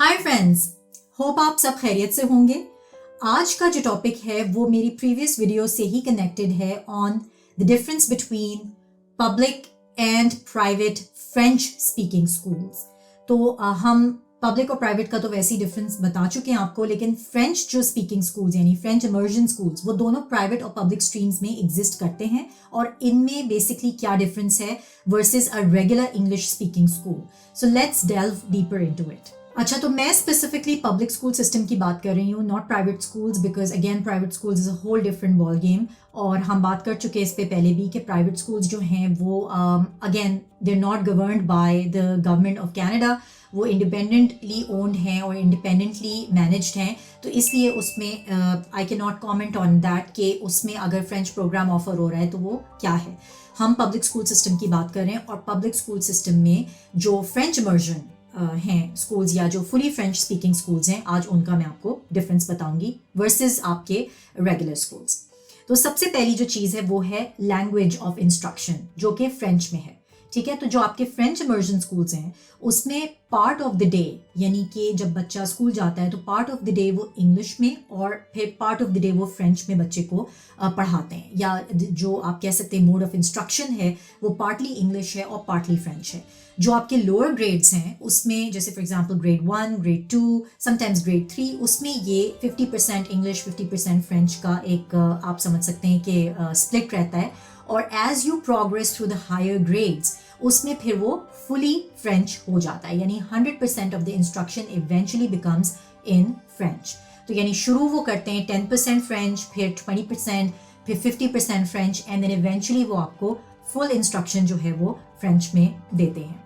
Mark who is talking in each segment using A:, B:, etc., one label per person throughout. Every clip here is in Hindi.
A: हाय फ्रेंड्स, होप आप सब खैरियत से होंगे। आज का जो टॉपिक है वो मेरी प्रीवियस वीडियो से ही कनेक्टेड है on the difference between public and private French speaking schools. तो हम पब्लिक और प्राइवेट का तो वैसे ही डिफरेंस बता चुके हैं आपको, लेकिन फ्रेंच जो स्पीकिंग स्कूल्स यानी फ्रेंच इमर्जन स्कूल्स वो दोनों प्राइवेट और पब्लिक स्ट्रीम्स में एग्जिस्ट करते हैं और इनमें बेसिकली क्या डिफरेंस है versus a regular English speaking school. So let's delve deeper into it. अच्छा, तो मैं स्पेसिफिकली पब्लिक स्कूल सिस्टम की बात कर रही हूँ, not private schools, because again private schools is a whole different ball game. और हम बात कर चुके हैं इस पे पहले भी कि प्राइवेट स्कूल्स जो हैं वो again they are not governed by the government of Canada, वो इंडिपेंडेंटली ओन्ड हैं और इंडिपेंडेंटली मैनेज्ड हैं। तो इसलिए उसमें I can not comment on that कि उसमें अगर फ्रेंच प्रोग्राम ऑफर हो रहा है तो वो क्या है। हम पब्लिक स्कूल सिस्टम की बात कर रहे हैं और पब्लिक स्कूल सिस्टम में जो फ्रेंच इमर्जन हैं स्कूल्स या जो फुली फ्रेंच स्पीकिंग स्कूल्स हैं, आज उनका मैं आपको डिफरेंस बताऊंगी वर्सेस आपके रेगुलर स्कूल्स। तो सबसे पहली जो चीज़ है वो है लैंग्वेज ऑफ इंस्ट्रक्शन, जो कि फ्रेंच में है। ठीक है, तो जो आपके फ्रेंच इमर्जन स्कूल्स हैं उसमें पार्ट ऑफ द डे, यानी कि जब बच्चा स्कूल जाता है तो पार्ट ऑफ द डे वो इंग्लिश में और फिर पार्ट ऑफ द डे वो फ्रेंच में बच्चे को पढ़ाते हैं, या जो आप कह सकते हैं मोड ऑफ इंस्ट्रक्शन है वो पार्टली इंग्लिश है और पार्टली फ्रेंच है। जो आपके लोअर ग्रेड्स हैं उसमें जैसे for example grade 1, grade 2, sometimes grade 3, उसमें ये 50% इंग्लिश 50% फ्रेंच का एक आप समझ सकते हैं कि स्प्लिट रहता है। और as you progress through the higher grades उसमें फिर वो फुली फ्रेंच हो जाता है, यानी 100% of the instruction eventually becomes in French. तो यानी शुरू वो करते हैं 10% फ्रेंच, फिर 20%, फिर 50% फ्रेंच, एंड देन इवेंचुअली वो आपको फुल इंस्ट्रक्शन जो है वो फ्रेंच में देते हैं।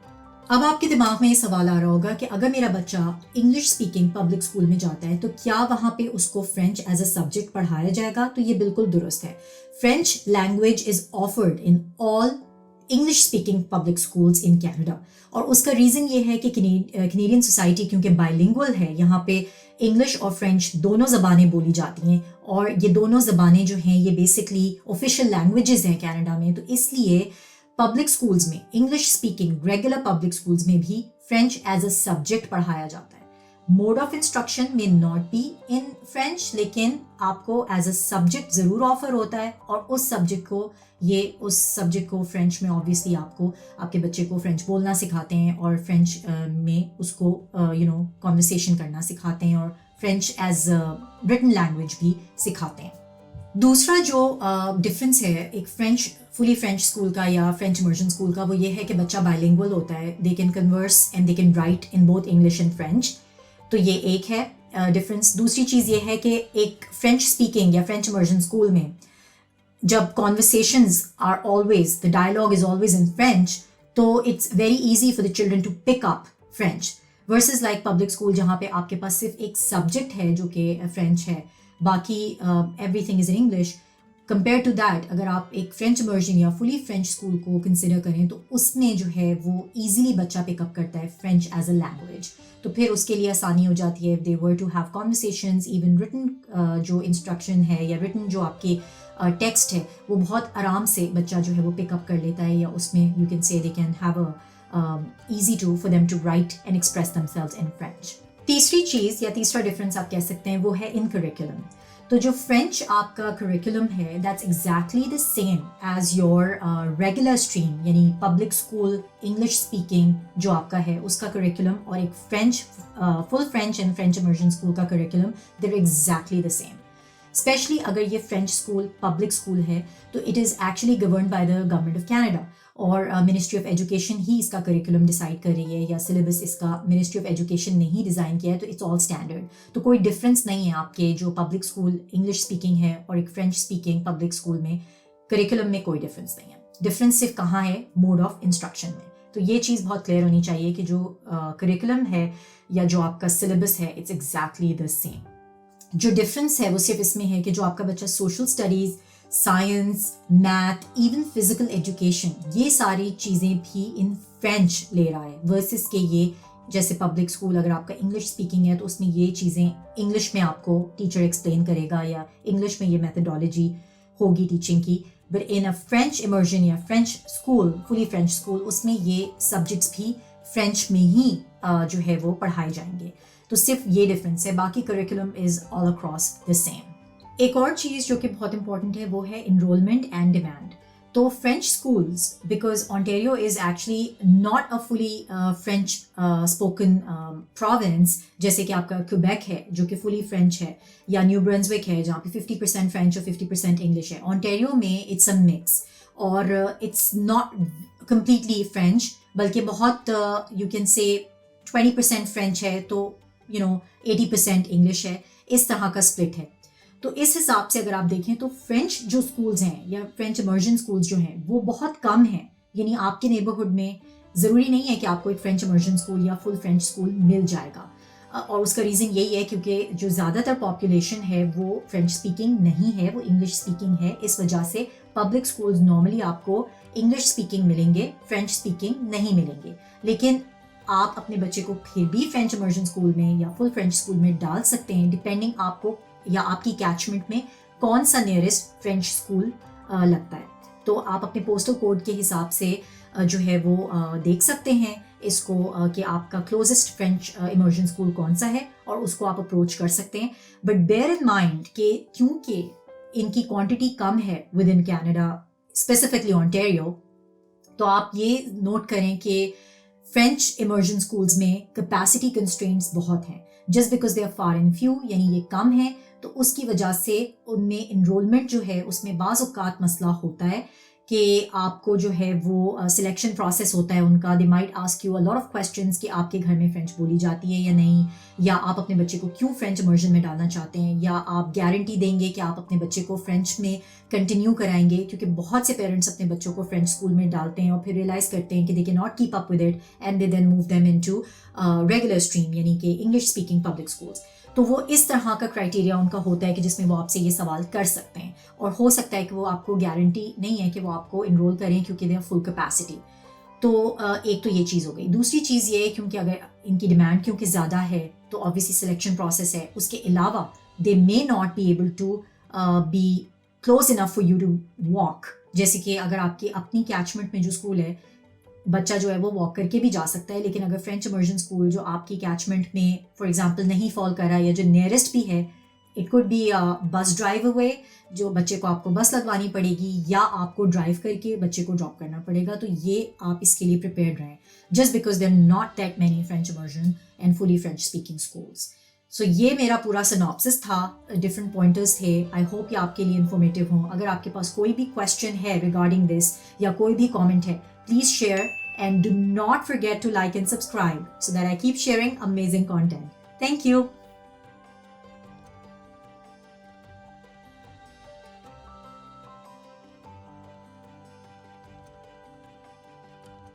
A: अब आपके दिमाग में ये सवाल आ रहा होगा कि अगर मेरा बच्चा इंग्लिश स्पीकिंग पब्लिक स्कूल में जाता है तो क्या वहाँ पे उसको फ्रेंच एज अ सब्जेक्ट पढ़ाया जाएगा? तो ये बिल्कुल दुरुस्त है। French language is offered in all English speaking public schools in Canada, और उसका रीज़न ये है कि कैनेडियन सोसाइटी क्योंकि बाइलिंगुअल है, यहाँ पे इंग्लिश और फ्रेंच दोनों ज़बानें बोली जाती हैं और ये दोनों ज़बानें जो हैं ये बेसिकली ऑफिशियल लैंग्वेजेस हैं कनाडा में। तो इसलिए पब्लिक स्कूल्स में, English speaking regular public schools में भी फ्रेंच एज अ सब्जेक्ट पढ़ाया जाता है। मोड ऑफ इंस्ट्रक्शन में नॉट बी इन फ्रेंच, लेकिन आपको एज अ सब्जेक्ट ज़रूर ऑफर होता है और उस सब्जेक्ट को फ्रेंच में ऑब्वियसली आपको आपके बच्चे को फ्रेंच बोलना सिखाते हैं और फ्रेंच में उसको कॉन्वर्सेशन करना सिखाते हैं और फ्रेंच एज रिटन लैंग्वेज भी सिखाते हैं। दूसरा जो डिफरेंस है एक फुली फ्रेंच स्कूल का या फ्रेंच इमर्जन स्कूल का, वो ये है कि बच्चा बाइलिंगुअल होता है, they can converse and they can write in both English and French. तो ये एक है डिफरेंस। दूसरी चीज़ ये है कि एक फ्रेंच स्पीकिंग या फ्रेंच इमर्जन स्कूल में जब conversations are always, the dialogue is always in French, तो it's very easy for the children to pick up French versus like public school जहाँ पे आपके पास सिर्फ एक सब्जेक्ट है जो कि फ्रेंच है, बाकी everything is in English. Compare to that अगर आप एक फ्रेंच इमर्जन या फुली फ्रेंच स्कूल को कंसिडर करें तो उसमें जो है वो ईजिली बच्चा पिकअप करता है फ्रेंच एज अ लैंग्वेज। तो फिर उसके लिए आसानी हो जाती है if they were to have conversations, even written जो इंस्ट्रक्शन है या रिटन जो आपके टेक्स्ट है वो बहुत आराम से बच्चा जो है वो पिकअप कर लेता है, या उसमें you can say they can have a easy to for them to write and express themselves in French. तीसरी चीज़ या तीसरा डिफरेंस आप कह सकते हैं वो है इन करिकुलम। तो जो फ्रेंच आपका करिकुलम है that's exactly the same as your regular stream, यानी पब्लिक स्कूल इंग्लिश स्पीकिंग जो आपका है उसका करिकुलम और एक French full French and French immersion school का curriculum, they are exactly the same. Specially अगर ये फ्रेंच स्कूल पब्लिक स्कूल है तो it is actually governed by the government of Canada और मिनिस्ट्री ऑफ एजुकेशन ही इसका करिकुलम डिसाइड कर रही है, या सिलेबस इसका मिनिस्ट्री ऑफ एजुकेशन ने ही डिज़ाइन किया है, तो इट्स ऑल स्टैंडर्ड। तो कोई डिफरेंस नहीं है आपके जो पब्लिक स्कूल इंग्लिश स्पीकिंग है और एक फ्रेंच स्पीकिंग पब्लिक स्कूल में, करिकुलम में कोई डिफरेंस नहीं है। डिफरेंस सिर्फ कहाँ है? मोड ऑफ इंस्ट्रक्शन में। तो ये चीज़ बहुत क्लियर होनी चाहिए कि जो करिकुलम है या जो आपका सिलेबस है इट्स एग्जैक्टली द सेम। जो डिफरेंस है वो सिर्फ इसमें है कि जो आपका बच्चा social studies, science, math, even physical education, ये सारी चीज़ें भी इन फ्रेंच ले रहा है वर्सेस के ये जैसे पब्लिक स्कूल अगर आपका इंग्लिश स्पीकिंग है तो उसमें ये चीज़ें इंग्लिश में आपको टीचर एक्सप्लेन करेगा या इंग्लिश में ये मेथडोलॉजी होगी टीचिंग की। But in a French immersion या French school, fully French school, उसमें ये सब्जेक्ट्स भी फ्रेंच में ही जो है वो पढ़ाए जाएंगे। तो सिर्फ ये डिफरेंस है, बाकी curriculum is all across the same. एक और चीज़ जो कि बहुत इंपॉर्टेंट है वो है इनरोलमेंट एंड डिमांड। तो French schools, because Ontario is actually not a fully French spoken province, जैसे कि आपका क्यूबेक है जो कि फुली फ्रेंच है, या न्यू ब्रंसविक है जहाँ पे 50% फ्रेंच और 50% इंग्लिश है। ओंटारियो में इट्स अ मिक्स, और इट्स नॉट कम्प्लीटली फ्रेंच, बल्कि बहुत यू कैन से 20% फ्रेंच है तो 80% इंग्लिश है, इस तरह का स्प्लिट है। तो इस हिसाब से अगर आप देखें तो फ्रेंच जो स्कूल्स हैं या फ्रेंच इमर्जन स्कूल्स जो हैं वो बहुत कम हैं। यानी आपके नेबरहुड में ज़रूरी नहीं है कि आपको एक फ्रेंच इमर्जन स्कूल या फुल फ्रेंच स्कूल मिल जाएगा, और उसका रीज़न यही है क्योंकि जो ज़्यादातर पॉपुलेशन है वो फ्रेंच स्पीकिंग नहीं है, वो इंग्लिश स्पीकिंग है। इस वजह से पब्लिक स्कूल्स नॉर्मली आपको इंग्लिश स्पीकिंग मिलेंगे, फ्रेंच स्पीकिंग नहीं मिलेंगे। लेकिन आप अपने बच्चे को फिर भी फ्रेंच इमर्जन स्कूल में या फुल फ्रेंच स्कूल में डाल सकते हैं, डिपेंडिंग आपको या आपकी कैचमेंट में कौन सा नियरेस्ट फ्रेंच स्कूल लगता है। तो आप अपने पोस्टल कोड के हिसाब से जो है वो देख सकते हैं इसको कि आपका क्लोजेस्ट फ्रेंच इमर्जन स्कूल कौन सा है, और उसको आप अप्रोच कर सकते हैं। बट बेयर इन माइंड कि क्योंकि इनकी क्वांटिटी कम है within Canada, specifically Ontario, तो आप ये नोट करें कि फ्रेंच इमर्जन स्कूल्स में कैपेसिटी कंस्ट्रेंट्स बहुत हैं, just because they are far and few, यानी ये कम है, तो उसकी वजह से उनमें इनरोलमेंट जो है उसमें बाज़ औक़ात मसला होता है कि आपको जो है वो सिलेक्शन प्रोसेस होता है उनका। They might ask you a lot of questions कि आपके घर में फ्रेंच बोली जाती है या नहीं, या आप अपने बच्चे को क्यों फ्रेंच इमर्जन में डालना चाहते हैं, या आप गारंटी देंगे कि आप अपने बच्चे को फ्रेंच में कंटिन्यू कराएंगे, क्योंकि बहुत से पेरेंट्स अपने बच्चों को फ्रेंच स्कूल में डालते हैं और फिर रियलाइज़ करते हैं कि they can not keep up with it and they then move them into regular stream, यानी कि इंग्लिश स्पीकिंग पब्लिक स्कूल्स। तो वो इस तरह का क्राइटेरिया उनका होता है कि जिसमें वो आपसे ये सवाल कर सकते हैं, और हो सकता है कि वो आपको गारंटी नहीं है कि वो आपको इनरोल करें क्योंकि दे आर फुल कैपेसिटी। तो एक तो ये चीज़ हो गई। दूसरी चीज़ ये है क्योंकि अगर इनकी डिमांड क्योंकि ज़्यादा है तो ऑब्वियसली सिलेक्शन प्रोसेस है, उसके अलावा they may not be able to be close enough for you to walk. जैसे कि अगर आपकी अपनी कैचमेंट में जो स्कूल है, बच्चा जो है वो वॉक करके भी जा सकता है, लेकिन अगर फ्रेंच इमर्जन स्कूल जो आपकी कैचमेंट में फॉर एग्जांपल नहीं फॉल कर रहा है, या जो नियरेस्ट भी है, इट कुड बी बस ड्राइव अवे, जो बच्चे को आपको बस लगवानी पड़ेगी या आपको ड्राइव करके बच्चे को ड्रॉप करना पड़ेगा। तो ये आप इसके लिए प्रिपेयर्ड रहें, just because there not that many French immersion and fully French speaking schools. So ये मेरा पूरा सिनॉप्सिस था, डिफरेंट पॉइंटर्स थे। आई होप ये आपके लिए इन्फॉर्मेटिव हों। अगर आपके पास कोई भी क्वेश्चन है रिगार्डिंग दिस या कोई भी कॉमेंट है, please share and do not forget to like and subscribe so that I keep sharing amazing content. Thank you.